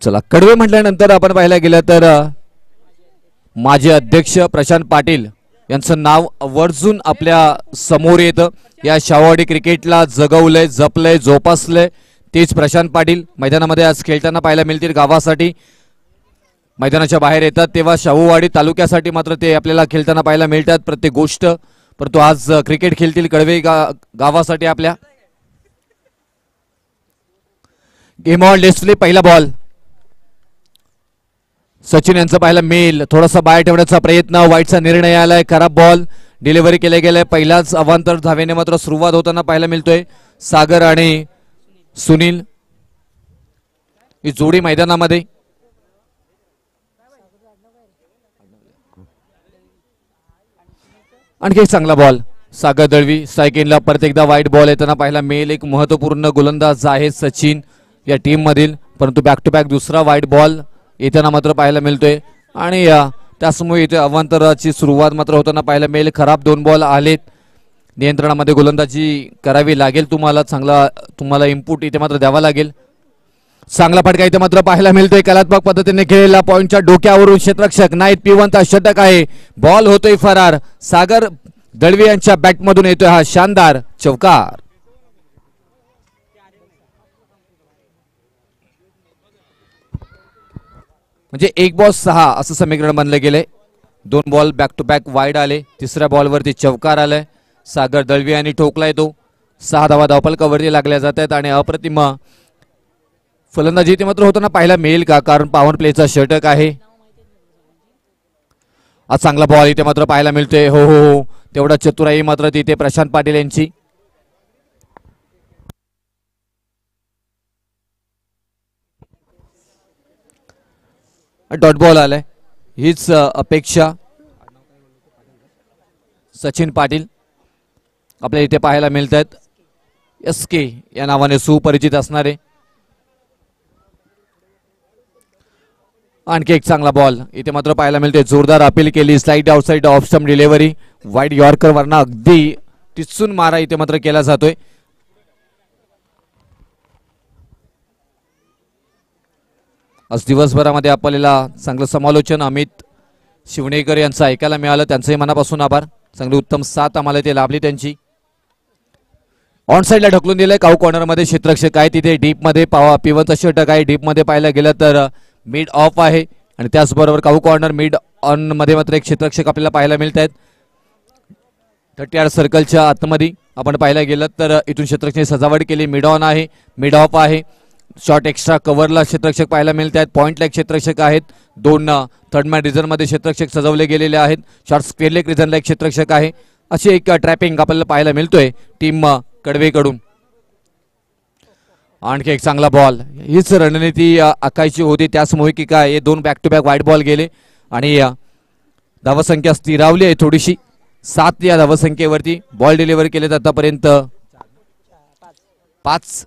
चला कडवे म्हटल्यानंतर आपण पाहायला गेलं तर माजी अध्यक्ष प्रशांत पाटील यांचं नाव आवर्जून आपल्या समोर येतं. या शाहूवाडी क्रिकेटला जगवलंय, जपलंय, जोपासलंय तेच प्रशांत पाटील मैदानामध्ये आज खेळताना पाहायला मिळतील. गावासाठी मैदानाच्या बाहेर येतात तेव्हा शाहूवाडी तालुक्यासाठी मात्र ते आपल्याला खेळताना पाहायला मिळतात प्रत्येक गोष्ट. परंतु आज क्रिकेट खेळतील कडवे गावासाठी. आपल्या गेम ऑन डिस्प्ले. पहिला बॉल सचिन यांचं पाहायला मिळेल. थोडासा बाहेर ठेवण्याचा प्रयत्न, वाईटचा निर्णय आलाय. खराब बॉल डिलिव्हरी केले गेले. पहिलाच अवांतर धावेने मात्र सुरुवात होताना पाहायला मिळतोय. सागर आणि सुनील ही जोडी मैदानामध्ये. आणखी एक चांगला बॉल सागर दळवी. सायकेनला परत एकदा वाईट बॉल येताना पाहायला मिळेल. एक महत्वपूर्ण गोलंदाज आहे सचिन या टीम मधील, परंतु बॅक टू बॅक दुसरा वाईट बॉल येताना मात्र पाहायला मिळतोय. आणि त्यासमोर इथे अवांतराची सुरुवात मात्र होताना पाहायला मिळेल. खराब 2 बॉल आलेत. नियंत्रणामध्ये गोलंदाजी करावी लागेल तुम्हाला. तुम्हाला इनपुट इथे मात्र द्यावा लागेल. चांगला फटका इथे मात्र पाहायला मिळतोय. कलात्मक पद्धतीने खेळलेला पॉइंटच्या डोक्यावरून क्षेत्ररक्षक नाहीत. पिवंत षटक आहे. बॉल होतोय फरार. सागर दळवी यांच्या बॅटमधून येतोय हा शानदार चौकार. म्हणजे 1 बॉल 6 असं समीकरण बनलं गेलंय. 2 ball back to back wide आले. तिसऱ्या बॉलवरती चौकार आलाय. सागर दळवी यांनी ठोकलाय तो. 6 धावा धावफलकावरती लागल्या जात आहेत आणि अप्रतिम फलंदाजी इथे मात्र होताना पाहायला मिळेल का, कारण पॉवर प्लेचा षटक आहे. आज चांगला बॉल इथे मात्र पाहायला मिळतोय. हो हो हो तेवढा चतुराई मात्र तिथे प्रशांत पाटील यांची. डॉट बॉल आलाय. हीच अपेक्षा सचिन पाटील आपल्या इथे पाहायला मिळत आहेत. SK या नावाने सुपरिचित असणारे. आणखी एक चांगला बॉल इथे मात्र पाहायला मिळते. जोरदार अपील केली. Slide outside off stump delivery. Wide yorker Verna अगदी टिचून मारा इथे मात्र केला जातोय. आज दिवसभरामध्ये आपल्याला चांगलं समालोचन अमित शिवणेकर यांचं ऐकायला मिळालं. त्यांचंही मनापासून आभार. चांगली उत्तम साथ आम्हाला ते लाभली त्यांची. ऑन साइडला ढकलून दिलंय. काऊ कॉर्नर मध्ये क्षेत्ररक्षक आहे. तिथे डीप मध्ये पिवंत षटक आहे. डीप मध्ये पाहायला गेलं तर मिड ऑफ आहे आणि त्याचबरोबर काऊ कॉर्नर मिड ऑन मध्ये मात्र एक क्षेत्ररक्षक आपल्याला पाहायला मिळत आहेत. 30 सर्कलच्या आतमध्ये आपण पाहायला गेलं तर इथून क्षेत्ररक्षकाने सजावट केली. मिड ऑन आहे, मिड ऑफ आहे. शॉर्ट एक्स्ट्रा कव्हरला क्षेत्ररक्षक पाहायला मिळत आहेत. पॉइंटला एक क्षेत्ररक्षक आहेत. 2 थर्ड मॅन रिझन मध्ये क्षेत्ररक्षक सजवले गेलेले आहेत. शॉर्ट स्क्वेअर लेग रिझनला एक क्षेत्ररक्षक आहे. अशी एक ट्रॅपिंग आपल्याला पाहायला मिळतोय टीम कडवेकडून. आणखी एक चांगला बॉल. हीच रणनीती आखायची होती. त्याचमुळे की काय हे 2 बॅक टू बॅक वाईट बॉल गेले आणि धावसंख्या स्थिरावली आहे थोडीशी. 7 या धावसंख्येवरती बॉल डिलिव्हर केलेत आतापर्यंत 5.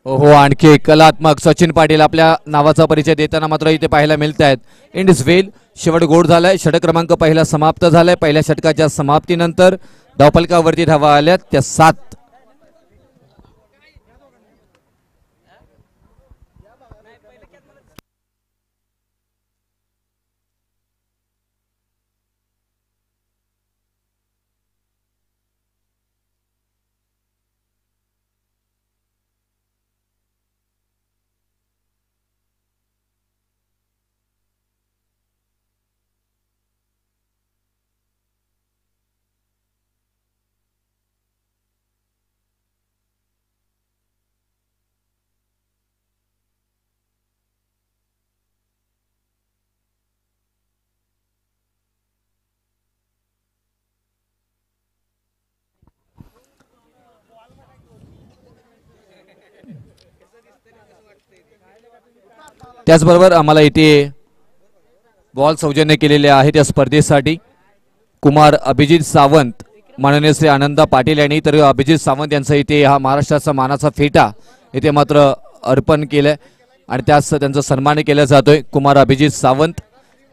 हो आणखी एक कलात्मक सचिन पाटील आपल्या नावाचा परिचय देताना मात्र इथे पाहायला मिळत आहेत. इंडिज वेल शेवट गोड झालाय. षटक क्रमांक पहिला समाप्त झालाय. पहिल्या षटकाच्या समाप्तीनंतर धावफलकावरती धावा आल्या त्या 7. त्याचबरोबर आम्हाला इथे बॉल सौजन्य केलेले आहेत या स्पर्धेसाठी कुमार अभिजित सावंत, माननीय श्री आनंदा पाटील यांनी. तर अभिजित सावंत यांचा इथे हा महाराष्ट्राचा मानाचा फेटा इथे मात्र अर्पण केलाय आणि त्यास त्यांचा सन्मान केला जातोय. कुमार अभिजित सावंत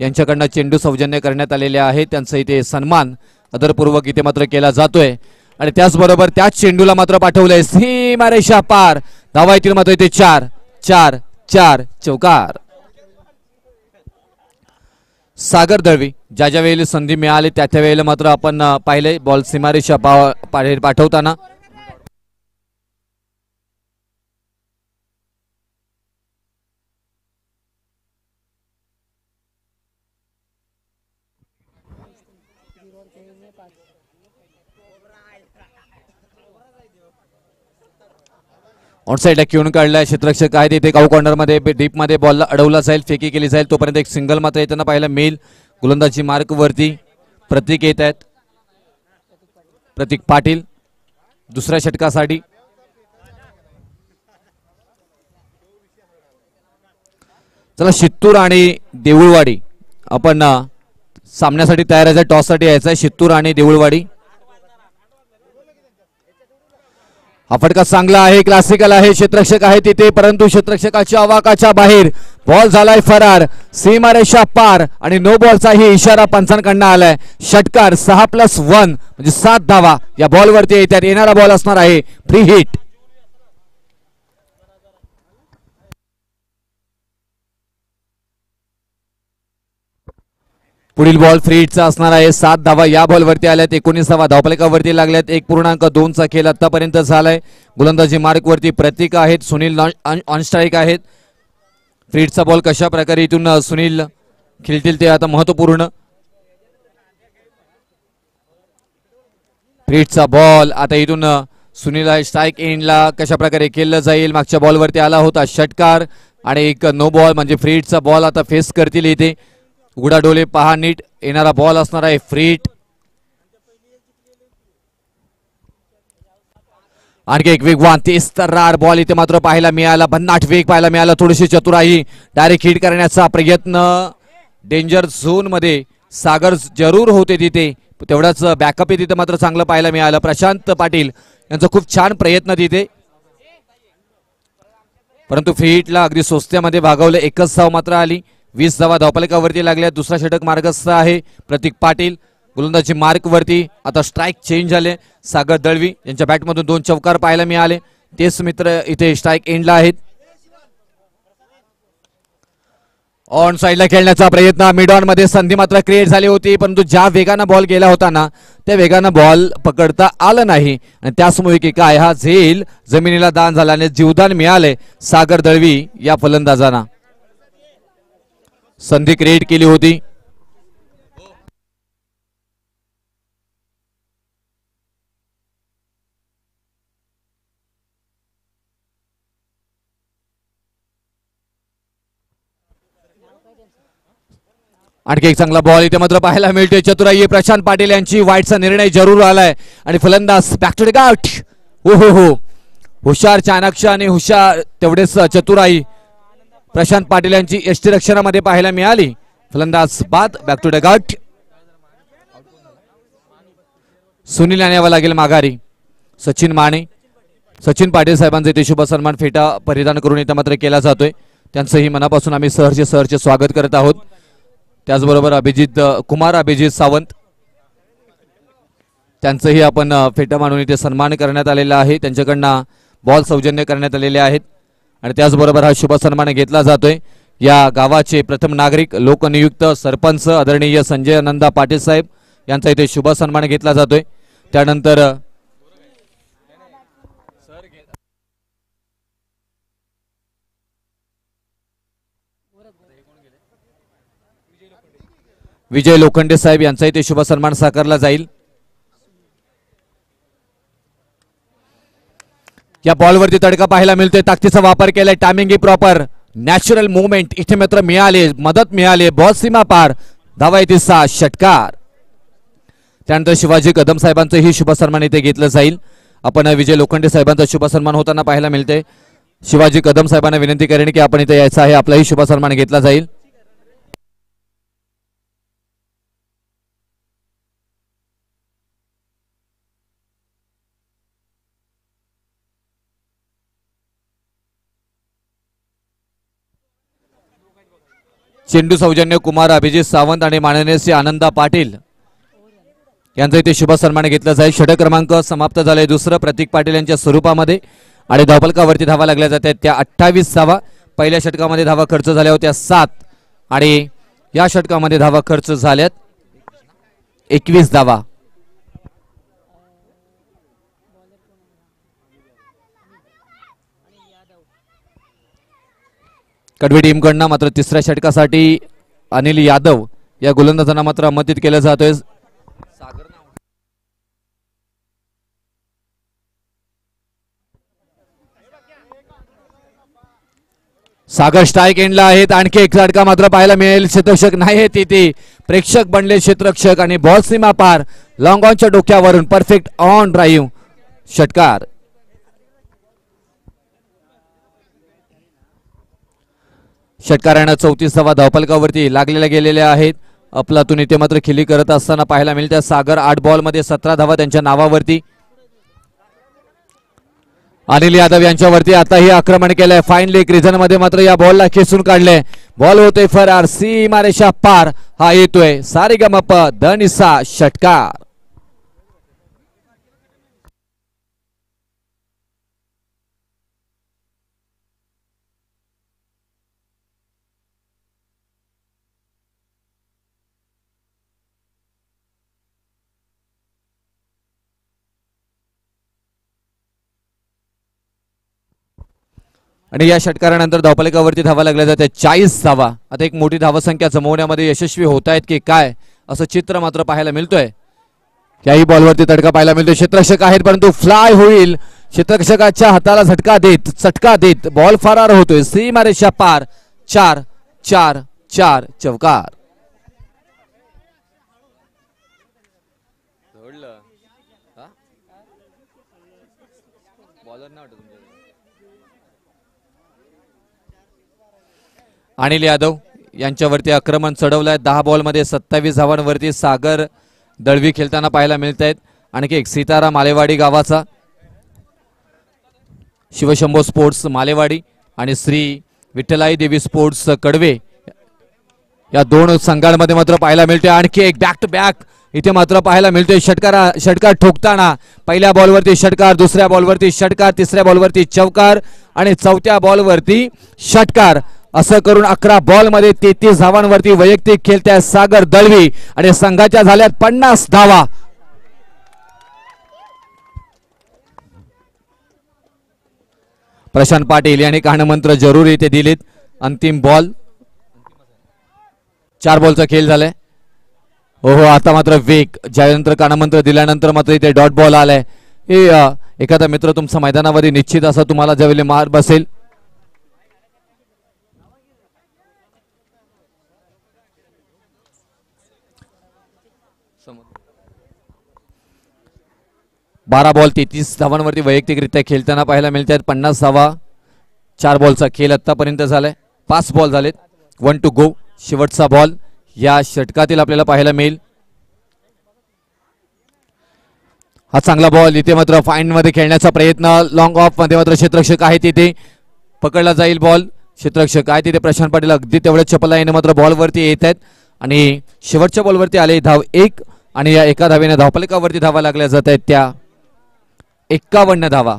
यांच्याकडनं चेंडू सौजन्य करण्यात आलेले आहे. त्यांचा इथे सन्मान आदरपूर्वक इथे मात्र केला जातोय आणि त्याचबरोबर त्याच चेंडूला मात्र पाठवलंय सीमारेषा पार. धावा येतील मात्र इथे 4 4 4 चौकार. सागर दळवी ज्या ज्या वेळेला संधी मिळाली त्या त्या वेळेला मात्र आपण पाहिले बॉल सीमारेषा पाठवताना. ऑन साईडला खेळून काढलाय क्षेत्ररक्षक आहेत इथे काऊ कॉर्नर मध्ये डीप मध्ये बॉलला अडवला जाईल, फेकी केली जाईल. तोपर्यंत एक सिंगल मात्र येताना पाहिलं मेल. गोलंदाजी मार्क वरती प्रतीक येत आहेत, प्रतीक पाटील दुसऱ्या षटकासाठी. चला शित्तूर आणि देऊळवाडी आपण सामन्यासाठी तयार आहे. टॉस साठी यायचं आहे शित्तूर आणि देऊळवाडी. हा फटका चांगला आहे, क्लासिकल आहे. क्षेत्ररक्षक आहे तिथे परंतु क्षेत्ररक्षकाच्या आवाकाच्या बाहेर बॉल झालाय फरार. सीमारेषा पार आणि नो बॉलचाही इशारा पंचांकडनं आलाय. षटकार 6+1 म्हणजे 7 धावा या बॉलवरती येतात. येणारा बॉल असणार आहे फ्री हिट. पुढील बॉल फ्री हिटचा असणार आहे. 7 धावा या बॉलवरती आल्यात. 19 धावा धावफलकावरती लागल्यात. 1.2चा खेळ आतापर्यंत झालाय. गोलंदाजी मार्क वरती प्रतीक आहेत, सुनील ऑन स्ट्राईक आहेत. फ्री हिटचा बॉल कशा प्रकारे इथून सुनील खेळतील ते आता महत्वपूर्ण. फ्री हिटचा बॉल आता इथून सुनील स्ट्राईक एंडला कशा प्रकारे खेळलं जाईल. मागच्या बॉलवरती आला होता षटकार आणि एक नो बॉल म्हणजे फ्री हिटचा बॉल आता फेस करतील इथे. उघडा डोले पहा नीट. येणारा बॉल असणार आहे फ्री हिट. आणखी एक वेगवान तेज तर्रार बॉल इथे मात्र पाहायला मिळाला. भन्नाट वेग पाहायला मिळाला. थोडीशी चतुराई डायरेक्ट हिट करण्याचा प्रयत्न. डेंजर झोन मध्ये सागर जरूर होते तिथे, तेवढाच बॅकअप तिथे मात्र चांगलं पाहायला मिळालं. प्रशांत पाटील यांचा खूप छान प्रयत्न तिथे, परंतु फ्री हिटला अगदी स्वस्त्यामध्ये भागवलं. 1च धाव मात्र आली. 20 धावा धावफलकावरती लागल्या. दुसरा षटक मार्गस्थ आहे प्रतीक पाटील. गोलंदाजी मार्क वरती आता स्ट्राईक चेंज झाले. सागर दळवी यांच्या बॅटमधून 2 चौकार पाहायला मिळाले. तेच मित्र इथे स्ट्राईक एंडला आहेत. ऑन साईडला खेळण्याचा प्रयत्न. मिड ऑन मध्ये संधी मात्र क्रिएट झाली होती, परंतु ज्या वेगानं बॉल गेला होता ना त्या वेगानं बॉल पकडता आलं नाही आणि त्याचमुळे की काय हा झेल जमिनीला दान झाल्याने जीवदान मिळाले सागर दळवी या फलंदाजांना. संधी क्रिएट केली होती. आणखी एक चांगला बॉल इथे मात्र पाहायला मिळतोय. चतुराई प्रशांत पाटील यांची. वाईटचा निर्णय जरूर आलाय आणि फलंदाज बॅक टू द गाठ. हो हो हो, हुशार चाणक्य आणि हुशार तेवढेच चतुराई प्रशांत पाटील यांची यष्टीरक्षणामध्ये पाहायला मिळाली. फलंदाज बाद. बॅक टू द गाठ. सुनील यावं लागेल माघारी. सचिन माने, सचिन पाटील साहेबांचे इथे शुभ सन्मान फेटा परिधान करून इथं मात्र केला जातोय. त्यांचंही मनापासून आम्ही सहर्ष स्वागत करत आहोत. त्याचबरोबर अभिजित कुमार अभिजित सावंत त्यांचंही आपण फेटा मानून इथे सन्मान करण्यात आलेला आहे. त्यांच्याकडनं बॉल सौजन्य करण्यात आलेले आहेत आणि त्याचबरोबर हा शुभ सन्मान घेतला जातोय या गावाचे प्रथम नागरिक लोकनियुक्त सरपंच आदरणीय संजय नंदा पाटील साहेब यांचा इथे शुभ सन्मान घेतला जातोय. त्यानंतर विजय लोखंडे साहेब यांचा इथे शुभ सन्मान साकारला जाईल. या बॉलवरती तडका पाहायला मिळतोय. ताकदीचा वापर केलाय. Timing proper. नॅचरल मुवमेंट इथे मात्र मिळाले, मदत मिळाली. बॉल सीमा पार. धावा येते 6. षटकार. त्यानंतर शिवाजी कदम साहेबांचंही शुभ सन्मान इथे घेतलं जाईल. आपण विजय लोखंडे साहेबांचा शुभ सन्मान होताना पाहायला मिळते. शिवाजी कदम साहेबांना विनंती करेन की आपण इथे यायचं आहे. आपलाही शुभ सन्मान घेतला जाईल. चेंडू सौजन्य कुमार अभिजित सावंत आणि माननीय श्री आनंदा पाटील यांचा इथे शुभ सन्मान घेतला जाईल. षटक क्रमांक समाप्त झाले. दुसरं प्रतीक पाटील यांच्या स्वरूपामध्ये आणि धावफलकावरती धावा लागल्या जातात त्या 28 धावा. पहिल्या षटकामध्ये धावा खर्च झाल्या होत्या 7 आणि या षटकामध्ये धावा खर्च झाल्यात 21 धावा. कडवी टीमकडनं मात्र तिसऱ्या षटकासाठी अनिल यादव या गोलंदाजांना मात्र आमंत्रित केलं जातोय. सागर स्ट्राईक एंडला आहेत. आणखी एक षटका मात्र पाहायला मिळेल. क्षेत्ररक्षक नाही तिथे प्रेक्षक बनले क्षेत्ररक्षक आणि बॉल सीमा पार लॉंग ऑनच्या डोक्यावरून परफेक्ट ऑन ड्राईव्ह षटकार. षटकारानं 34 धावा धावफलकावरती लागलेल्या गेलेल्या आहेत. अफलातून इथे मात्र खिल्ली करत असताना पाहायला मिळते. सागर 8 बॉल मध्ये 17 धावा त्यांच्या नावावरती. अनिल यादव यांच्यावरती आताही आक्रमण केलंय. फाईन लेग रिझन मध्ये मात्र या बॉलला खेचून काढले. बॉल होतोय फरार. सीमारेषा पार हा येतोय सारेगमप धनिसा षटकार. आणि या षटकारानंतर धावफलकावरती धावा लागल्या जातात 40 धावा. आता एक मोठी धावसंख्या जमवण्यामध्ये यशस्वी होत आहेत की काय असं चित्र मात्र पाहायला मिळतोय. याही बॉलवरती तडका पाहायला मिळतोय. क्षेत्ररक्षक आहेत परंतु फ्लाय होईल. क्षेत्ररक्षकाच्या हाताला चटका देत बॉल फरार होतोय सीमारेषा पार. 4-4-4 चौकार. अनिल यादव यांच्यावरती आक्रमण चढवलंय. 10 बॉलमध्ये 27 धावांवरती सागर दळवी खेळताना पाहायला मिळत आहेत. आणखी एक सीताराम मालेवाडी गावाचा शिवशंभो स्पोर्ट्स मालेवाडी आणि श्री विठ्ठलाई देवी स्पोर्ट्स कडवे या दोन संघांमध्ये मात्र पाहायला मिळते. आणखी एक बॅक टू बॅक इथे मात्र पाहायला मिळतोय. षटकार ठोकताना पहिल्या बॉलवरती षटकार, दुसऱ्या बॉलवरती षटकार, तिसऱ्या बॉलवरती चौकार आणि चौथ्या बॉलवरती षटकार. असं करून 11 बॉल मध्ये 33 धावांवरती वैयक्तिक खेळत्या सागर दळवी आणि संघाच्या झाल्यात 50 धावा. प्रशांत पाटील यांनी कानमंत्र जरूर इथे दिलेत. अंतिम बॉल 4 बॉलचा खेळ झालाय. हो आता मात्र वेग ज्यानंतर कानमंत्र दिल्यानंतर मात्र इथे डॉट बॉल आलाय. हे एखादा मित्र तुमचा मैदानामध्ये निश्चित असा तुम्हाला ज्यावेळी मार बसेल. बारा बॉल 33 धावांवरती वैयक्तिकरित्या खेळताना पाहायला मिळतात. 50 धावा. 4 बॉलचा खेळ आतापर्यंत झालाय. 5 बॉल झालेत. 1 टू गो. शेवटचा बॉल या षटकातील आपल्याला पाहायला मिळेल. हा चांगला बॉल इथे मात्र फाईन मध्ये खेळण्याचा प्रयत्न. लॉंग ऑफ मध्ये मात्र क्षेत्ररक्षक आहे तिथे पकडला जाईल बॉल. क्षेत्ररक्षक आहे तिथे प्रशांत पाटील अगदी तेवढ्या चपलाईने मात्र बॉलवरती येत आहेत आणि शेवटच्या बॉलवरती आले धाव 1 आणि या एका धावेने धावफलकावरती धावा लागल्या जात आहेत त्या 51 धावा.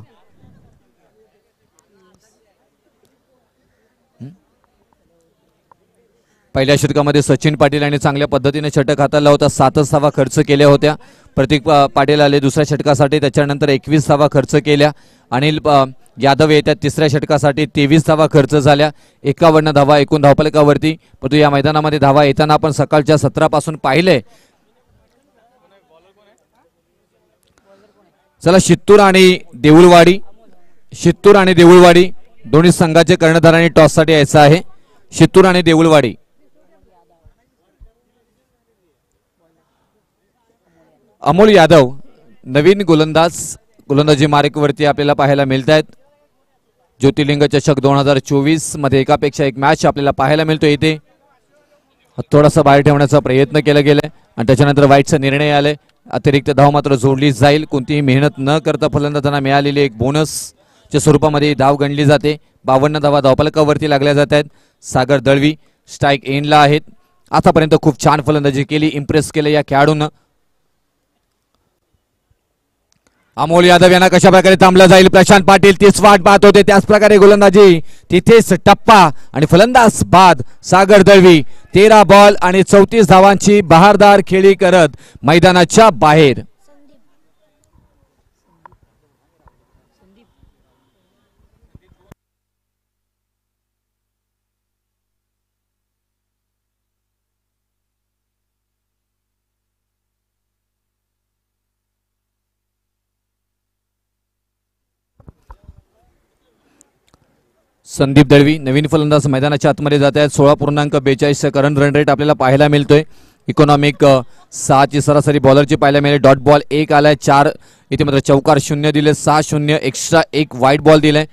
पहिल्या षटकामध्ये सचिन पाटील यांनी चांगल्या पद्धतीने षटक हाताळला होता. 7 धावा खर्च केल्या होत्या. प्रतीक पाटील आले दुसऱ्या षटकासाठी. त्याच्यानंतर 21 धावा खर्च केल्या. अनिल यादव येतात तिसऱ्या षटकासाठी. 23 धावा खर्च झाल्या. 51 धावा एकूण धावफलकावरती. परंतु या मैदानामध्ये धावा येताना आपण सकाळच्या 17 पासून पाहिले. चला शित्तूर आणि देऊळवाडी दोन्ही संघाचे कर्णधारांनी टॉस साठी यायचं आहे. शित्तूर आणि देऊळवाडी. अमोल यादव नवीन गोलंदाजी मार्गवरती आपल्याला पाहायला मिळत आहेत. ज्योतिर्लिंग चषक 2024 मध्ये एकापेक्षा एक मॅच आपल्याला पाहायला मिळतो. इथे थोडासा बाहेर ठेवण्याचा प्रयत्न केला गेलाय आणि त्याच्यानंतर वाईटचा निर्णय आलाय. अतिरिक्त धाव मात्र जोडली जाईल. कोणतीही मेहनत न करता फलंदाजांना मिळालेली एक बोनसच्या स्वरूपामध्ये धाव गणली जाते. 52 धावा धावफलकावरती लागल्या जात आहेत. सागर दळवी स्ट्राईक एंडला आहेत. आतापर्यंत खूप छान फलंदाजी केली, इम्प्रेस केले या खेळाडूंना. अमोल यादव यांना कशा प्रकारे थांबलं जाईल, प्रशांत पाटील तीच वाट पाहत होते. त्याच प्रकारे गोलंदाजी तिथेच टप्पा आणि फलंदाज बाद सागर दळवी. 13 बॉल आणि 34 धावांची बहारदार खेळी करत मैदानाच्या बाहेर. संदीप दळवी नवीन फलंदाज मैदानाच्या आतमध्ये जात आहेत. 16.42 करंट रन रेट आपल्याला पाहायला मिळतोय. इकॉनॉमिक 6ची सरासरी बॉलरची पाहायला मिळेल. डॉट बॉल 1 आलाय, 4 इथे मात्र चौकार 0 दिले, 6-0 एक्स्ट्रा 1 वाईट बॉल दिलाय.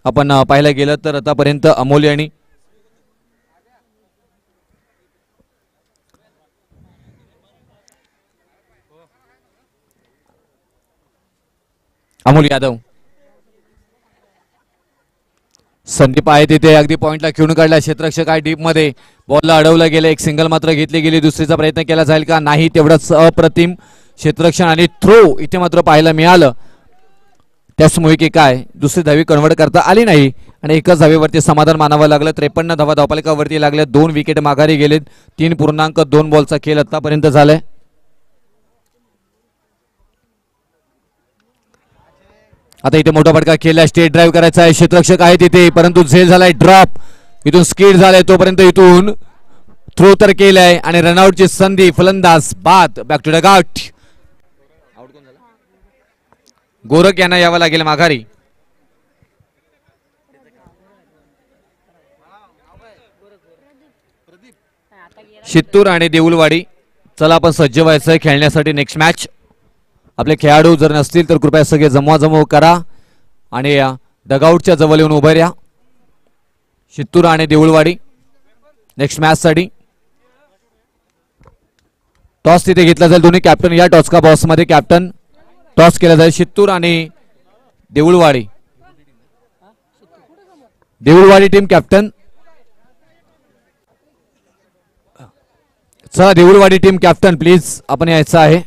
आपण पाहायला गेलं तर आतापर्यंत अमोल यांनी अमोल यादव संदीप आहे तिथे अगदी पॉइंटला खेळून काढला. क्षेत्ररक्षक आहे डीप मध्ये, बॉलला अडवलं गेलं. एक सिंगल मात्र घेतली गेली. दुसरीचा प्रयत्न केला जाईल का, नाही. तेवढंच अप्रतिम क्षेत्ररक्षण आणि थ्रो इथे मात्र पाहायला मिळालं. त्याचमुळे की काय दुसरी धावी कन्वर्ट करता आली नाही आणि एकच धावेवरती समाधान मानावं लागलं. 53 धावा धावफलकावरती लागल्या. 2 विकेट माघारी गेलेत. 3.2 बॉलचा खेळ आतापर्यंत झालाय. आता इथे मोठा फटका खेळला, स्टेट ड्राईव्ह करायचा आहे. क्षेत्ररक्षक आहे तिथे परंतु झेल झालाय, ड्रॉप इथून स्किड झालाय. तोपर्यंत इथून थ्रो तर केलाय आणि रनआउटची संधी. फलंदाज बाद. Back to the out. Gorakh यांना यावं लागेल माघारी. शित्तूर आणि देऊलवाडी, चला आपण सज्ज व्हायचंय खेळण्यासाठी नेक्स्ट मॅच. आपले खेळाडू जर नसतील तर कृपया सगळे जमवाजमव करा आणि डगआउटच्या जवळ येऊन उभे राहा. शित्तूर आणि देऊळवाडी नेक्स्ट मॅच साठी. टॉस तिथे घेतला जाईल. दोन्ही कॅप्टन या टॉसका बॉक्स मध्ये कॅप्टन टॉस केला जाईल. शित्तूर आणि देऊळवाडी. Deulwadi team captain. चला देऊळवाडी टीम कॅप्टन प्लीज आपण यायचं आहे.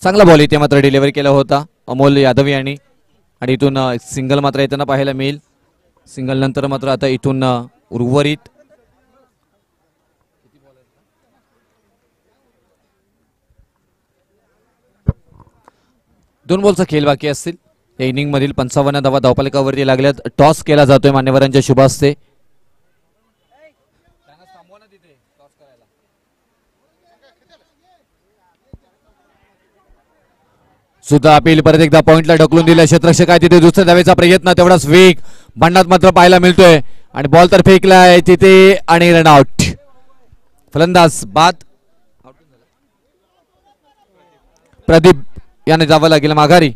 चांगला बॉल इथे मात्र डिलिव्हरी केला होता अमोल यादव यांनी आणि इथून सिंगल मात्र येताना पाहायला मिळेल. सिंगल नंतर मात्र आता इथून उर्वरित दोन बॉलचा खेळ बाकी असतील. या इनिंग मधील 55 धावा धावफलकावरती लागल्यात. टॉस केला जातोय मान्यवरांच्या शुभ हस्ते. सुद्धा अपील परत एकदा पॉइंटला ढकलून दिलं. क्षेत्ररक्षक आहे तिथे दुसऱ्या धावेचा प्रयत्न, तेवढाच वेग भांडणात मात्र पाहायला मिळतोय आणि बॉल तर फेकलाय तिथे आणि रनआउट. फलंदाज बाद. प्रदीप याने जावं लागेल माघारी.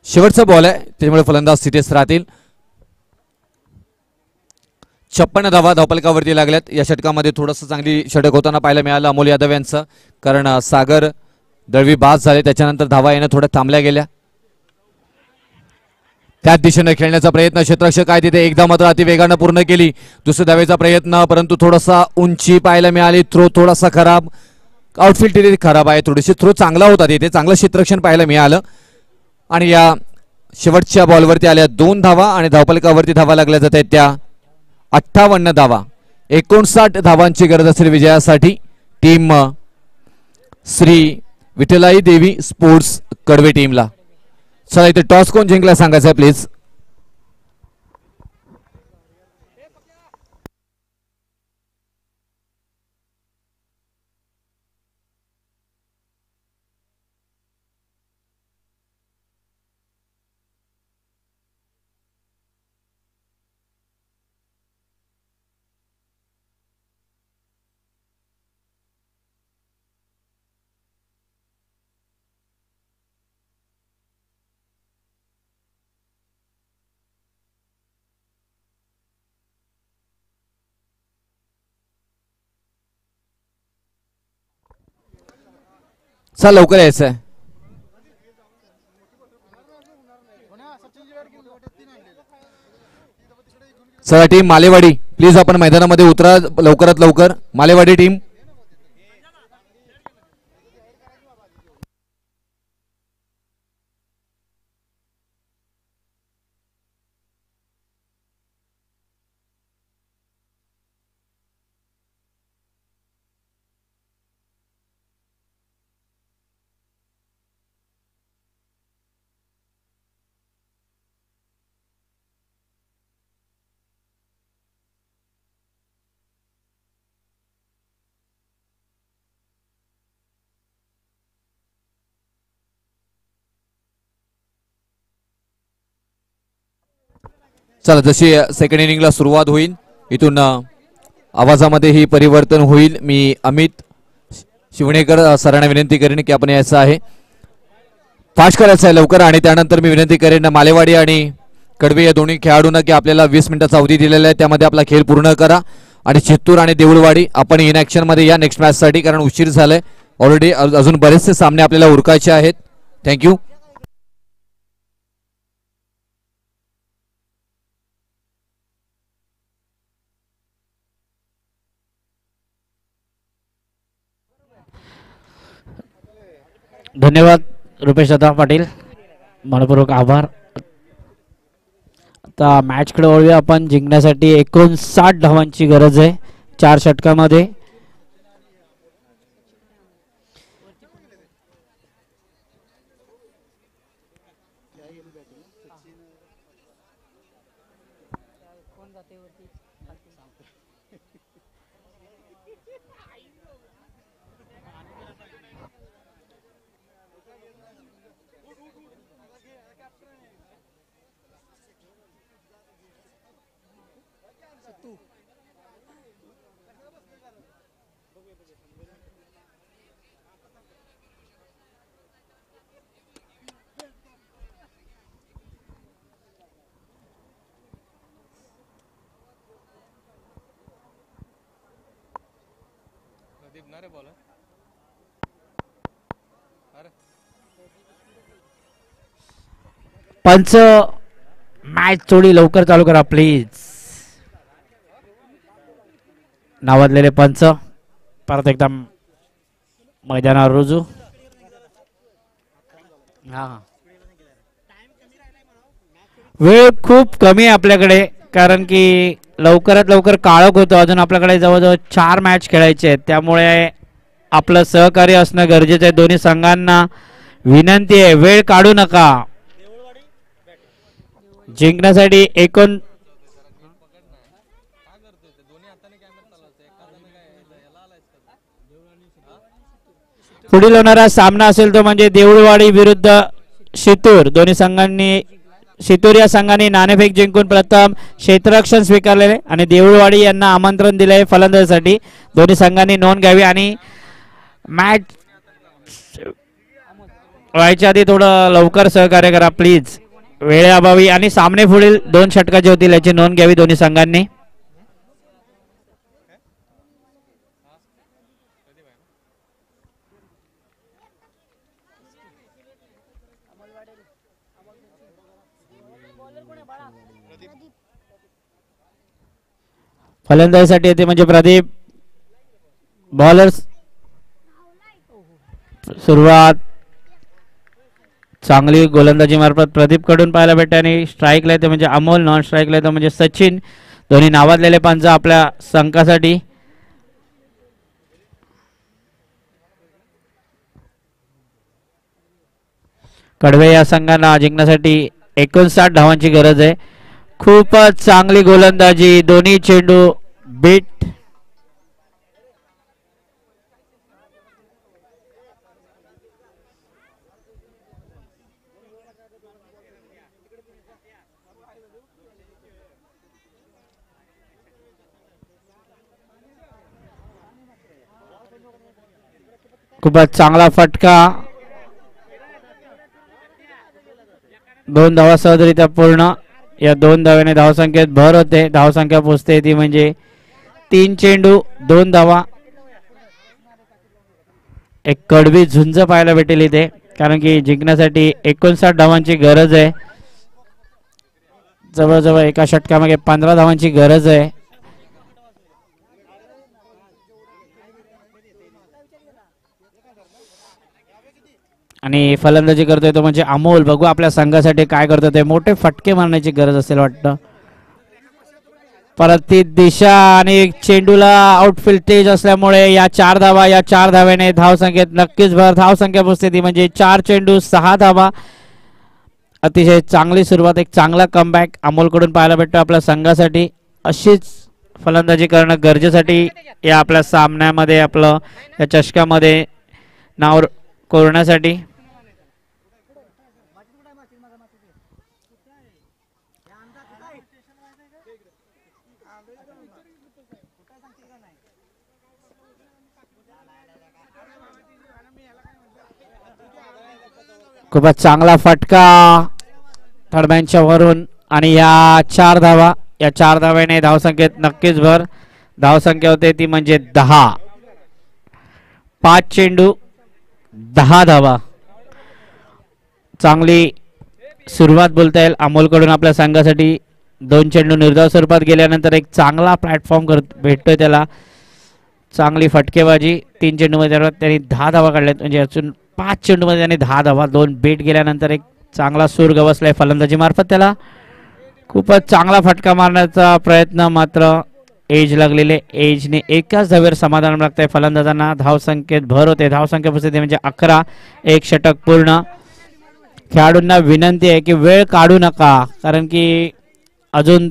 शेवटचा बॉल आहे त्यामुळे फलंदाज तिथेच राहतील. 56 धावा धावफलकावरती लागल्यात. या षटकामध्ये थोडंसं चांगली षटक होताना पाहायला मिळालं अमोल यादव यांचं, कारण सागर दळवी बाद झाले. त्याच्यानंतर धावा येणं थोड्या थांबल्या गेल्या. त्याच दिशेने खेळण्याचा प्रयत्न. क्षेत्ररक्षक आहे तिथे एकदा मात्र अतिवेगानं पूर्ण केली. दुसऱ्या धावेचा प्रयत्न परंतु थोडासा उंची पाहायला मिळाली. थ्रो थोडासा खराब. आउटफील्ड तिथे खराब आहे. थोडीशी थ्रो चांगला होता तिथे, चांगलं क्षेत्ररक्षण पाहायला मिळालं. आणि या शेवटच्या बॉलवरती आल्या 2 धावा आणि धावफलकावरती धावा लागल्या जात आहेत त्या 58 धावा. 59 धावांची गरज असेल विजयासाठी टीम श्री विठ्ठलाई देवी स्पोर्ट्स कडवे टीमला. चला इथे टॉस कोण जिंकला सांगायचं आहे प्लीज. चला लवकर यायचं आहे. चला टीम मालेवाडी प्लीज आपण मैदानामध्ये उतरा लवकरात लवकर. मालेवाडी टीम चला जशी सेकंड इनिंगला सुरुवात होईल इथून आवाजामध्ये ही परिवर्तन होईल. मी अमित शिवणेकर सरांना विनंती करेन की आपण यायचं आहे, फास्ट करायचं आहे लवकर. आणि त्यानंतर मी विनंती करेन मालेवाडी आणि कडवे या दोन्ही खेळाडूंना की आपल्याला 20 मिनिटाचा अवधी दिलेला आहे, त्यामध्ये आपला खेळ पूर्ण करा. आणि चित्तूर आणि देऊळवाडी आपण इन ऍक्शन मध्ये या नेक्स्ट मॅच साठी, कारण उशीर झालाय ऑलरेडी. अजून बरेचसे सामने आपल्याला उरकायचे आहेत. थँक्यू. धन्यवाद रुपेश दादा पाटील, मनपूर्वक आभार. आता मॅचकडे वळूया आपण. जिंकण्यासाठी 59 धावांची गरज आहे 4 षटकामध्ये. पंच मॅच थोडी लवकर चालू करा प्लीज. नावाजलेले पंच परत एकदा मैदानावर रुजू. हा वेळ खूप कमी आहे आपल्याकडे, कारण की लवकरात लवकर काळोख होतो. अजून आपल्याकडे जवळजवळ 4 मॅच खेळायचे आहेत, त्यामुळे आपलं सहकार्य असणं गरजेचं आहे. दोन्ही संघांना विनंती आहे, वेळ काढू नका. जिंकण्यासाठी पुढील होणारा सामना असेल तो म्हणजे देऊळवाडी विरुद्ध शितूर. दोन्ही संघांनी, शितूर या संघाने नाणेफेक जिंकून प्रथम क्षेत्ररक्षण स्वीकारलेले आणि देऊळवाडी यांना आमंत्रण दिले फलंदाजीसाठी. दोन्ही संघांनी नोंद घ्यावी आणि मॅच व्हायच्या आधी थोडं लवकर सहकार्य करा प्लीज, वेळेअभावी. आणि सामने पुढील 2 षटकाचे होतील याची नोंद घ्यावी दोन्ही संघांनी. फलंदाजीसाठी येते म्हणजे प्रदीप. बॉलर्स सुरुवात चांगली गोलंदाजी मार्फत प्रदीप कडून पाहायला भेटते आणि स्ट्राईकला येते म्हणजे अमोल, नॉन स्ट्राईकला येते म्हणजे सचिन. दोन्ही नावाजलेले पंच आपल्या संघासाठी. कडवे या संघाला जिंकण्यासाठी 59 धावांची गरज आहे. खूपच चांगली गोलंदाजी, दोन्ही चेंडू बीट. खूपच चांगला फटका. 2 धावा सहजरित्या पूर्ण. या 2 धाव्याने धावसंख्येत भर होते. धावसंख्या पोचते ती म्हणजे 3 चेंडू 2 धावा. एक कडवी झुंज पाहायला भेटेल इथे, कारण की जिंकण्यासाठी 59 धावांची गरज आहे. जवळजवळ एका षटकामागे 15 धावांची गरज आहे. आणि फलंदाजी करतोय तो म्हणजे अमोल. बघू आपल्या संघासाठी काय करतो ते. मोठे फटके मारण्याची गरज असेल वाटतं. परत ती दिशा आणि चेंडूला आउटफील्ड तेज असल्यामुळे या 4 धावा, या 4 धाव्याने धावसंख्येत नक्कीच भर. धावसंख्या पोहोचते ती म्हणजे 4 चेंडू 6 धावा. अतिशय चांगली सुरुवात, एक चांगला कमबॅक अमोलकडून पाहायला भेटतो आपल्या संघासाठी. अशीच फलंदाजी करणं गरजेसाठी या आपल्या सामन्यामध्ये, आपलं या चषकामध्ये नाव कोरण्यासाठी. खूपच चांगला फटका थडब्यांच्या वरून आणि या 4 धावा, या 4 धाव्याने धावसंख्येत नक्कीच भर. धावसंख्या होते ती म्हणजे 10. 5 चेंडू 10 धावा. चांगली सुरुवात बोलता येईल अमोलकडून आपल्या संघासाठी. 2 चेंडू निर्धाव स्वरूपात गेल्यानंतर एक चांगला प्लॅटफॉर्म भेटतोय त्याला. चांगली फटकेबाजी. 3 चेंडूमध्ये त्यांनी 10 धावा काढल्यात, म्हणजे अजून 5 चेंडूमध्ये त्यांनी 10 धावा. 2 बेट गेल्यानंतर एक चांगला सूर गवसलाय फलंदाजी मार्फत त्याला. खूपच चांगला फटका मारण्याचा प्रयत्न, मात्र एज लागलेले. एजने एकाच धावेवर समाधान लागतंय फलंदाजांना. धावसंख्येत भर होते. धावसंख्या पोहोचते म्हणजे 11. एक षटक पूर्ण. खेळाडूंना विनंती आहे की वेळ काढू नका, कारण की अजून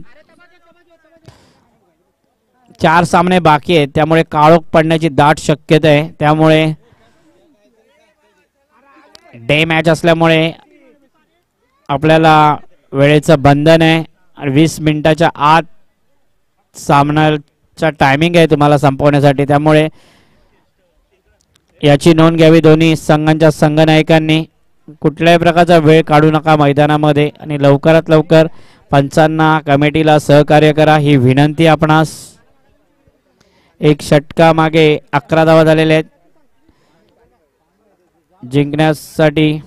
4 सामने बाकी आहेत. त्यामुळे काळोख पडण्याची दाट शक्यता आहे. त्यामुळे डे मॅच असल्यामुळे आपल्याला वेळेचं बंधन आहे आणि 20 मिनिटाच्या आत सामन्याचा टायमिंग आहे तुम्हाला संपवण्यासाठी. त्यामुळे याची नोंद घ्यावी दोन्ही संघांच्या संघनायकांनी. कुठल्याही प्रकारचा वेळ काढू नका मैदानामध्ये आणि लवकरात लवकर पंचांना, कमिटीला सहकार्य करा ही विनंती आपणास. एक षटकामागे 11 धावा झालेल्या आहेत. जिंकण्यासाठी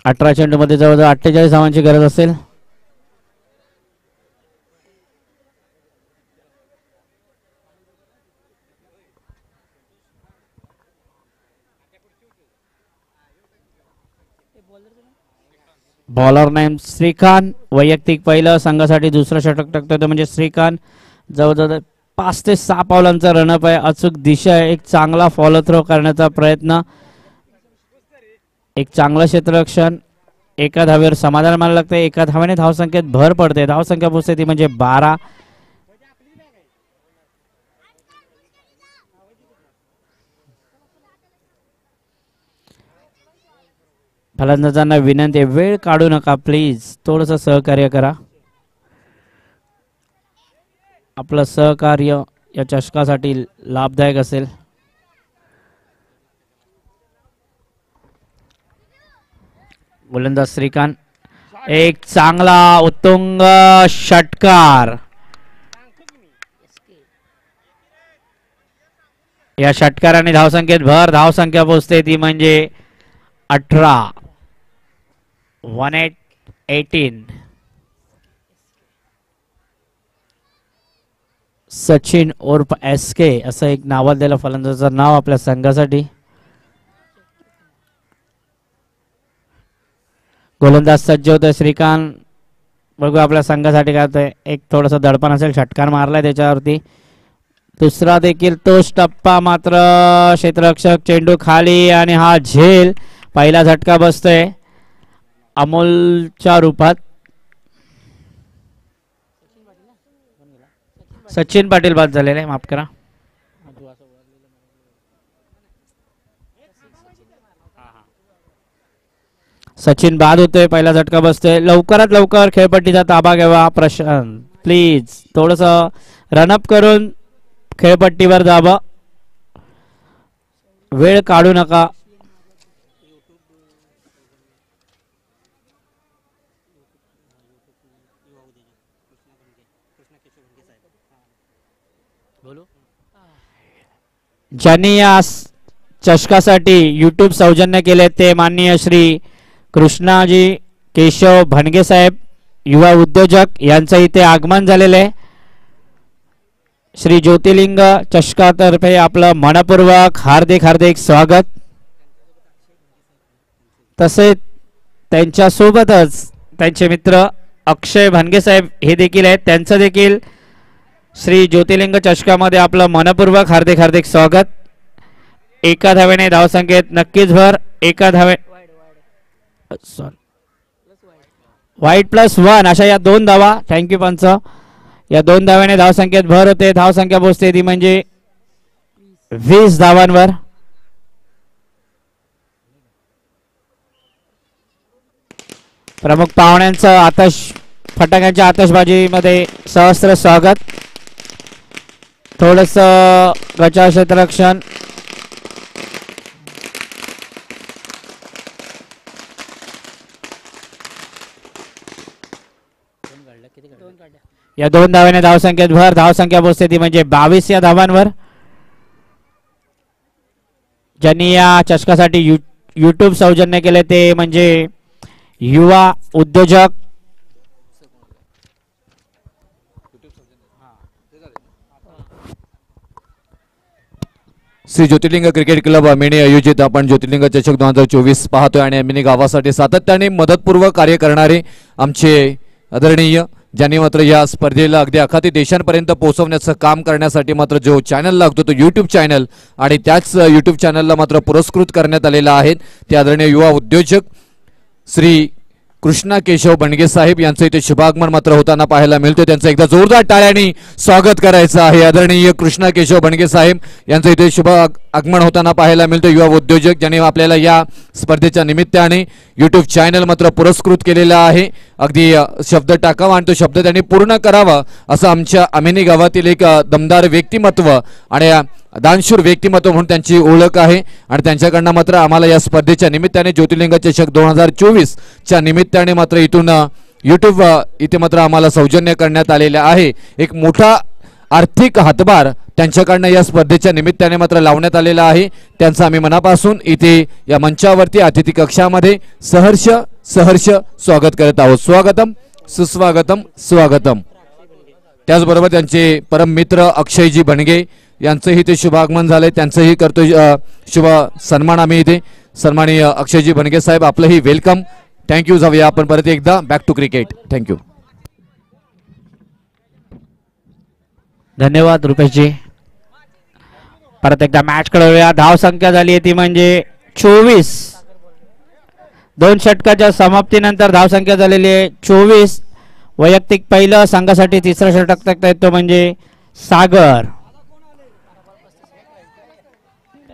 18 चेंडूमध्ये जवळजवळ 48 धावांची गरज असेल. Bowler name Shrikant. वैयक्तिक पहिलं, संघासाठी दुसरं षटक टाकतोय म्हणजे श्रीकांत. जवळजवळ 5 ते 6 पावलांचा रनअप आहे. अचूक दिशा आहे. एक चांगला फॉलो थ्रो करण्याचा प्रयत्न. एक चांगलं क्षेत्ररक्षण. एका धावेवर समाधान मानायला लागतंय. एका धाव्याने धावसंख्येत भर पडते. धावसंख्या पोहोचते ती म्हणजे 12. फलंदाजांना विनंती, वेळ काढू नका प्लीज. थोडंसं सहकार्य करा. आपलं सहकार्य या चषकासाठी लाभदायक असेल. गोलंदाज श्रीकांत. एक चांगला उत्तुंग षटकार. या षटकाराने धावसंख्येत भर. धावसंख्या पोहोचते ती म्हणजे 18. 18. सचिन उर्फ SK असं एक नावाजलेलं फलंदाजाचं नाव आपल्या संघासाठी. गोलंदाज सज्ज होतोय श्रीकांत. बघू आपल्या संघासाठी काय होतंय. एक थोडस दडपण असेल. षटकार मारलाय त्याच्यावरती. दुसरा देखील तोच टप्पा, मात्र क्षेत्ररक्षक चेंडू खाली आणि हा झेल. पहिला झटका बसतोय अमोलच्या रूपात. सचिन पाटील बाद झालेले, माफ करा. सचिन बाद होतोय. पहिला झटका बसतोय. लवकरात लवकर खेळपट्टीचा ताबा घ्यावा प्रशांत प्लीज. थोडस रनअप करून खेळपट्टीवर जावं. वेळ काढू नका. ज्यांनी या चषकासाठी यूट्यूब सौजन्य केले ते माननीय श्री कृष्णाजी केशव भणगे साहेब युवा उद्योजक यांचं इथे आगमन झालेलं आहे. श्री ज्योतिर्लिंग चषकातर्फे आपलं मनपूर्वक हार्दिक हार्दिक स्वागत. तसेच त्यांच्या सोबतच त्यांचे मित्र अक्षय भणगे साहेब हे देखील आहेत. त्यांचं देखील श्री ज्योतिर्लिंग चषकामध्ये आपलं मनपूर्वक हार्दिक हार्दिक स्वागत. एका धावेने धावसंख्येत नक्कीच भर. एका धावे वाईट +1 अशा या 2 धावा. थँक्यू पंच. या 2 धाव्याने धावसंख्येत भर होते. धावसंख्या पोहोचते ती म्हणजे 20 धावांवर. प्रमुख पाहुण्यांचं फटाक्यांच्या आतषबाजीमध्ये सहस्त्र स्वागत. थोडस गचा क्षेत्ररक्षण. या 2 धाव्याने धावसंख्येत भर. धावसंख्या पोहोचते ती म्हणजे 22 या धावांवर. ज्यांनी या चषकासाठी यूट्यूब सौजन्य केले ते म्हणजे युवा उद्योजक श्री ज्योतिर्लिंग क्रिकेट क्लब अमिनी आयोजित आपण ज्योतिर्लिंग चषक 2024 पाहतोय आणि अमिनी गावासाठी सातत्याने मदतपूर्वक कार्य करणारे आमचे आदरणीय ज्यांनी मात्र या स्पर्धेला अगदी अखाती देशांपर्यंत पोहोचवण्याचं काम करण्यासाठी मात्र जो चॅनल लागतो तो यूट्यूब चॅनल आणि त्याच यूट्यूब चॅनलला मात्र पुरस्कृत करण्यात आलेला आहे. ते आदरणीय युवा उद्योजक श्री कृष्णा केशव भणगे साहेब यांचं इथे शुभागमन मात्र होताना पाहायला मिळतं. त्यांचं एकदा जोरदार टाळ्यांनी स्वागत करायचं आहे. आदरणीय कृष्णा केशव भणगे साहेब यांचं इथे शुभ आगमन होताना पाहायला मिळतं. युवा उद्योजक ज्यांनी आपल्याला या स्पर्धेच्या निमित्ताने यूट्यूब चॅनल मात्र पुरस्कृत केलेला आहे. अगदी शब्द टाकावा आणि तो शब्द त्यांनी पूर्ण करावा असं आमच्या अमिनी गावातील एक दमदार व्यक्तिमत्व आणि दानशूर व्यक्तिमत्व म्हणून त्यांची ओळख आहे. आणि त्यांच्याकडनं मात्र आम्हाला या स्पर्धेच्या निमित्ताने ज्योतिर्लिंग चषक 2024 च्या निमित्ताने मात्र इथून यूट्यूब इथे मात्र आम्हाला सौजन्य करण्यात आलेला आहे. एक मोठा आर्थिक हातभार त्यांच्याकडनं या स्पर्धेच्या निमित्ताने मात्र लावण्यात आलेला आहे. त्यांचं आम्ही मनापासून इथे या मंचावरती अतिथी कक्षामध्ये सहर्ष स्वागत करत आहोत. स्वागतम सुस्वागतम स्वागतम. त्याचबरोबर त्यांचे परम मित्र अक्षयजी भणगे यांचंही ते शुभागमन झालंय. त्यांचंही करतो शुभ सन्मान. आम्ही इथे सन्माननीय अक्षयजी भणगे साहेब आपलंही वेलकम. थँक्यू. जाऊया आपण परत एकदा बॅक टू क्रिकेट. थँक्यू. धन्यवाद रुपेशजी. परत एकदा मॅच कळवूया. धाव संख्या झाली आहे ती म्हणजे 24. 2 षटकाच्या समाप्तीनंतर धाव संख्या झालेली आहे 24. वैयक्तिक पहिलं संघासाठी तिसरा षटक टाकता येतो म्हणजे सागर.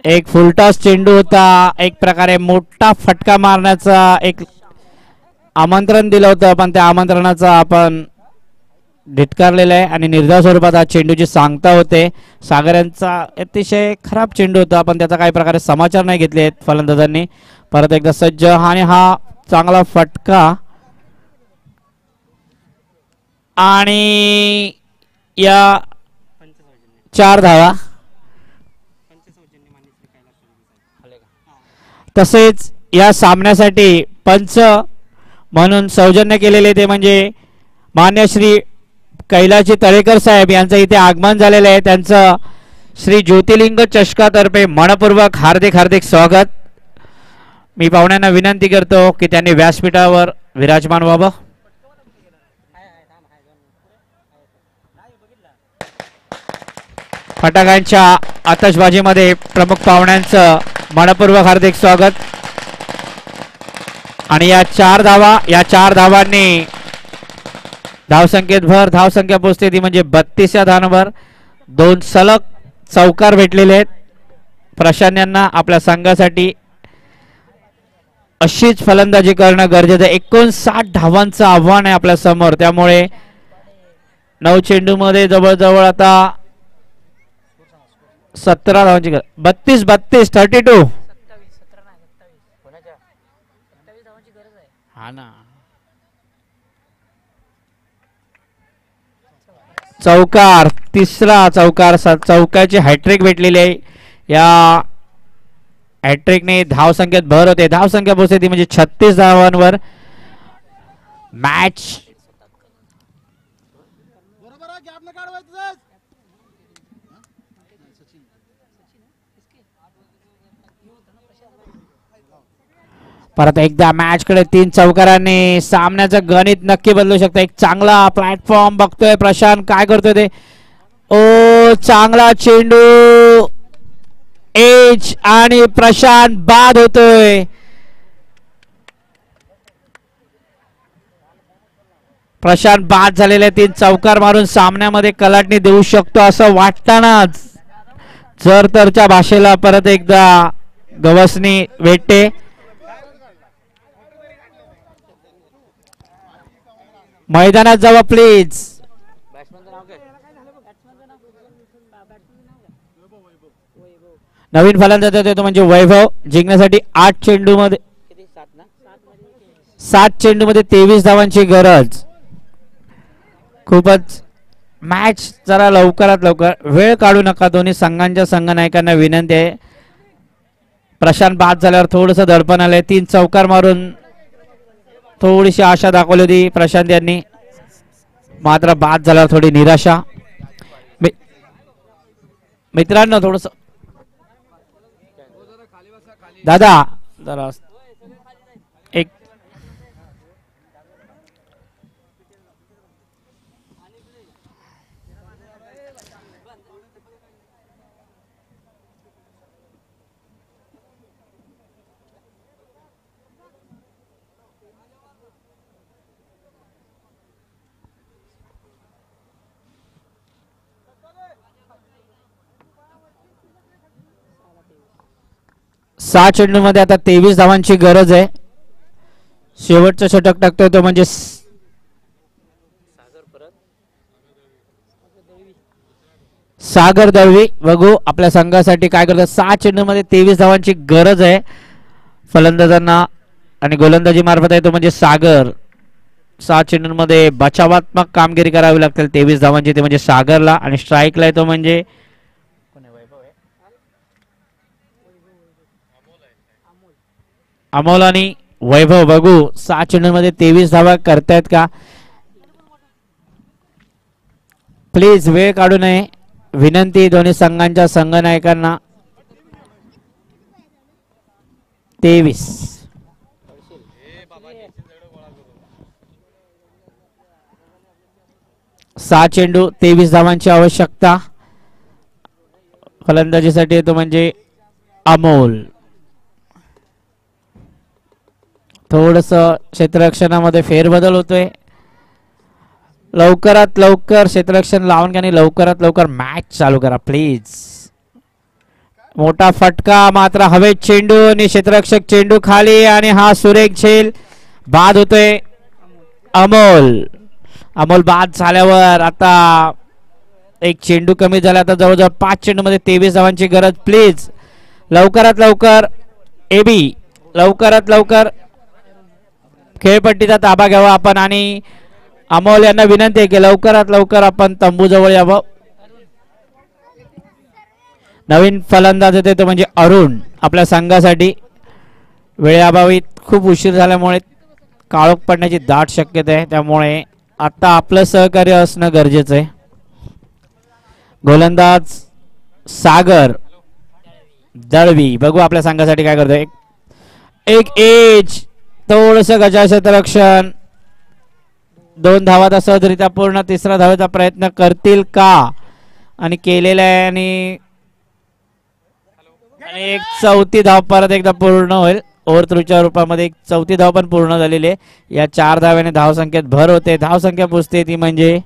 एक फुलटॉस चेंडू होता. एक प्रकारे मोठा फटका मारण्याचा एक आमंत्रण दिलं होतं पण त्या आमंत्रणाचा आपण धिक्कारलेला आहे आणि निर्धाव स्वरूपात आज चेंडूची सांगता होते. सागर यांचा अतिशय खराब चेंडू होता पण त्याचा काही प्रकारे समाचार नाही घेतले आहेत फलंदाजांनी. परत एकदा सज्ज आणि हा चांगला फटका आणि या 4 धावा. तसेच या सामन्यासाठी पंच म्हणून सौजन्य केलेले ते म्हणजे मान्य श्री कैलाशी तळेकर साहेब यांचं इथे आगमन झालेलं आहे. त्यांचं श्री ज्योतिर्लिंग चषकातर्फे मनपूर्वक हार्दिक हार्दिक स्वागत. मी पाहुण्यांना विनंती करतो की त्यांनी व्यासपीठावर विराजमान व्हावं. फटाक्यांच्या आतषबाजीमध्ये प्रमुख पाहुण्यांचं मनपूर्वक हार्दिक स्वागत. आणि या 4 धावा. या 4 धावांनी धावसंख्येत भर. धावसंख्या पोहोचते ती म्हणजे 32 या धावांवर. 2 सलग चौकार भेटलेले आहेत. प्रशांत यांना आपल्या संघासाठी अशीच फलंदाजी करणं गरजेचं आहे. 59 धावांचं आव्हान आहे आपल्या समोर. त्यामुळे 9 चेंडूमध्ये जवळजवळ आता 17 धावांची 32 32 हा ना. चौकार. तिसरा चौकार. चौकाची हॅट्रिक भेटलेली आहे. या हॅट्रिकने धावसंख्येत भर होते. धावसंख्या पोहोचते ती म्हणजे 36 धावांवर. मॅच परत एकदा मॅच कडे 3 चौकारांनी सामन्याचं गणित नक्की बदलू शकतं. एक चांगला प्लॅटफॉर्म बघतोय प्रशांत, काय करतोय ते. ओ चांगला चेंडू एज आणि प्रशांत बाद होतोय. प्रशांत बाद झालेले 3 चौकार मारून सामन्यामध्ये कलाटणी देऊ शकतो असं वाटतानाच जर तरच्या भाषेला परत एकदा गवसणी भेटते. मैदानात जावा प्लीज. नवीन फलंदाज येतो म्हणजे वैभव. जिंकण्यासाठी 8 चेंडूमध्ये 7 चेंडूमध्ये 23 धावांची गरज. खूपच मॅच जरा लवकरात लवकर वेळ काढू नका. दोन्ही संघांच्या संघनायकांना विनंती आहे. प्रशांत बाद झाल्यावर थोडंसं दडपण आलंय. 3 चौकार मारून थोडीशी आशा दाखवली होती प्रशांत यांनी, मात्र बाद झाल्यावर थोडी निराशा. मित्रांनो थोडस दादा जरा एक 6 चेंडूमध्ये आता 23 धावांची गरज आहे. शेवटचं षटक टाकतोय तो म्हणजे सागर दळवी. बघू आपल्या संघासाठी काय करतात. 6 चेंडूमध्ये 23 धावांची गरज आहे फलंदाजांना आणि गोलंदाजी मार्फत आहे तो म्हणजे सागर. 6 चेंडूंमध्ये बचावात्मक कामगिरी करावी लागतील 23 धावांची, ते म्हणजे सागरला. आणि स्ट्राईकला येतो म्हणजे अमोल आणि वैभव. बघू 6 चेंडूंमध्ये 23 धावा करतायत का. प्लीज वेळ काढू नये विनंती दोन्ही संघांच्या संघनायकांना. 23 6 चेंडू 23 धावांची आवश्यकता. फलंदाजीसाठी येतो म्हणजे अमोल. थोडस क्षेत्ररक्षणामध्ये फेरबदल होतोय. लवकरात लवकर क्षेत्ररक्षण लावून घ्या आणि लवकरात लवकर मॅच चालू करा प्लीज. मोठा फटका मात्र हवेत चेंडू आणि क्षेत्ररक्षक चेंडू खाली आणि हा सुरेख झेल. बाद होतोय अमोल. अमोल बाद झाल्यावर आता एक चेंडू कमी झाला. आता जवळजवळ 5 चेंडूमध्ये 23 धावांची गरज. प्लीज लवकरात लवकर एबी लवकरात लवकर खेळपट्टीचा ताबा घ्यावा आपण. आणि अमोल यांना विनंती आहे की लवकरात लवकर आपण तंबूजवळ यावं. नवीन फलंदाज येते तो म्हणजे अरुण आपल्या संघासाठी. वेळेअभावी खूप उशीर झाल्यामुळे काळोख पडण्याची दाट शक्यता आहे, त्यामुळे आता आपलं सहकार्य असणं गरजेचं आहे. गोलंदाज सागर दळवी. बघू आपल्या संघासाठी काय करतोय. एक एज थोडस गजा क्षेत्ररक्षण. 2 धावा सहजरित्या पूर्ण. 3रा धावेचा प्रयत्न करतील का आणि केलेला आहे. आणि एक 4थी धाव परत एकदा पूर्ण होईल. ओव्हर थ्रूच्या रूपामध्ये एक 4थी धाव पण पूर्ण झालेली आहे. या 4 धाव्याने धावसंख्येत भर होते. धावसंख्या पुसते ती म्हणजे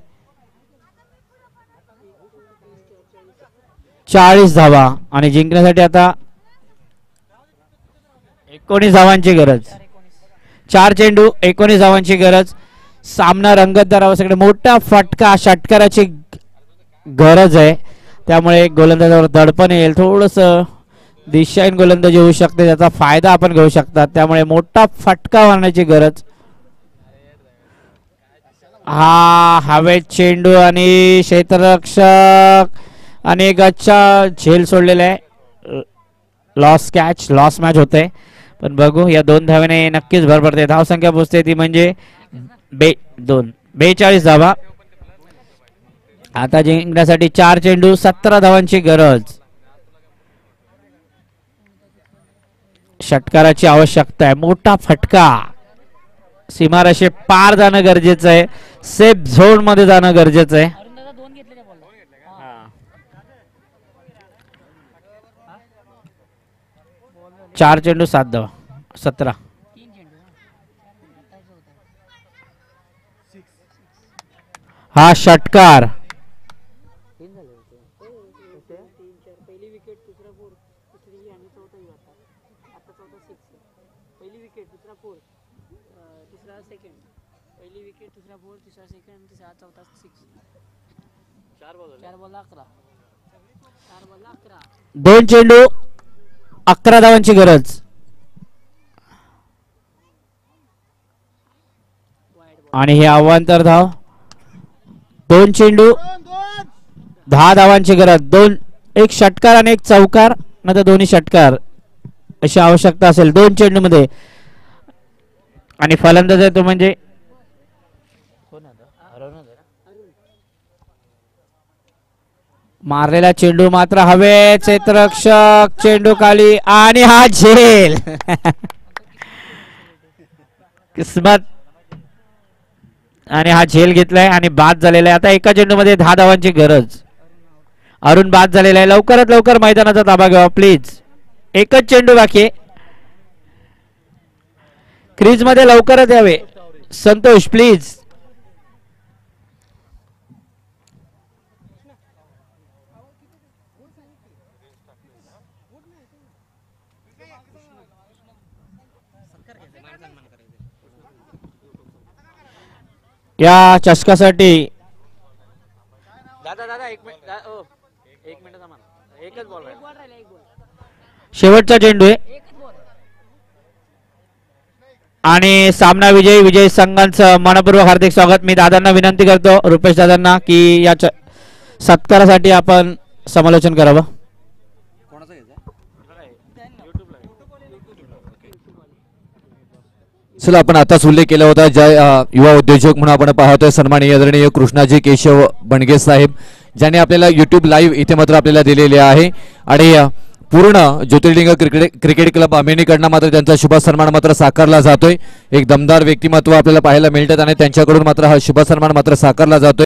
40 धावा. आणि जिंकण्यासाठी आता 19 धावांची गरज. 4 चेंडू 19 धावांची गरज. सामना रंगतदार अवस्थेकडे. मोठा फटका षटकाराची गरज आहे, त्यामुळे गोलंदाजावर दडपण येईल. थोडस दिशाहीन गोलंदाजी होऊ शकते, त्याचा फायदा आपण घेऊ शकतात. त्यामुळे मोठा फटका मारण्याची गरज. हा हवेत चेंडू आणि क्षेत्ररक्षक आणि गच्चा झेल सोडलेला आहे. लॉस कॅच, लॉस मॅच होते. पण बघू, या 2 धावेने नक्कीच भर पडते. धावसंख्या पोहोचते ती म्हणजे 42 धावा. आता जिंकण्यासाठी 4 चेंडू 17 धावांची गरज. षटकाराची आवश्यकता आहे. मोठा फटका, सीमारेषे पार जाणं गरजेचं आहे. सेफ झोन मध्ये जाणं गरजेचं आहे. 4 चेंडू 7 धावा, 17. हा षटकार दोन चेंडू 11 धावांची गरज. आणि हे अवांतर धाव. 2 चेंडू 10 धावांची गरज. एक षटकार आणि एक चौकार, नंतर दोन्ही षटकार अशी आवश्यकता असेल 2 चेंडू मध्ये. आणि फलंदाज आहे तो म्हणजे मारलेला चेंडू मात्र हवे. क्षेत्ररक्षक चेंडू खाली आणि हा झेल. किस्मत. आणि हा झेल घेतलाय आणि बाद झालेला आहे. आता एका चेंडू मध्ये 10 धावांची गरज. अरुण बाद झालेला आहे. लवकरात लवकर मैदानाचा ताबा घ्यावा प्लीज. एकच चेंडू बाकी आहे. क्रीज मध्ये लवकरच यावे संतोष प्लीज. या चषकासाठी शेवटचा चेंडू आहे आणि सामना विजयी संघांचं मनपूर्वक हार्दिक स्वागत. मी दादांना विनंती करतो, रुपेश दादांना, की या सत्कारासाठी आपण समालोचन करावं. चला, आपण आताच उल्लेख केला होता ज्या युवा उद्योजक म्हणून आपण पाहतोय सन्माननीय आदरणीय कृष्णाजी केशव बणगे साहेब, ज्यांनी आपल्याला युट्यूब लाईव्ह इथे मात्र आपल्याला दिलेले आहे. आणि पूर्ण ज्योतिर्लिंग क्रिकेट क्लब अमेनीकडनं मात्र त्यांचा शुभ सन्मान मात्र साकारला जातोय. एक दमदार व्यक्तिमत्व आपल्याला पाहायला मिळतात आणि त्यांच्याकडून मात्र हा शुभ सन्मान मात्र साकारला जातोय.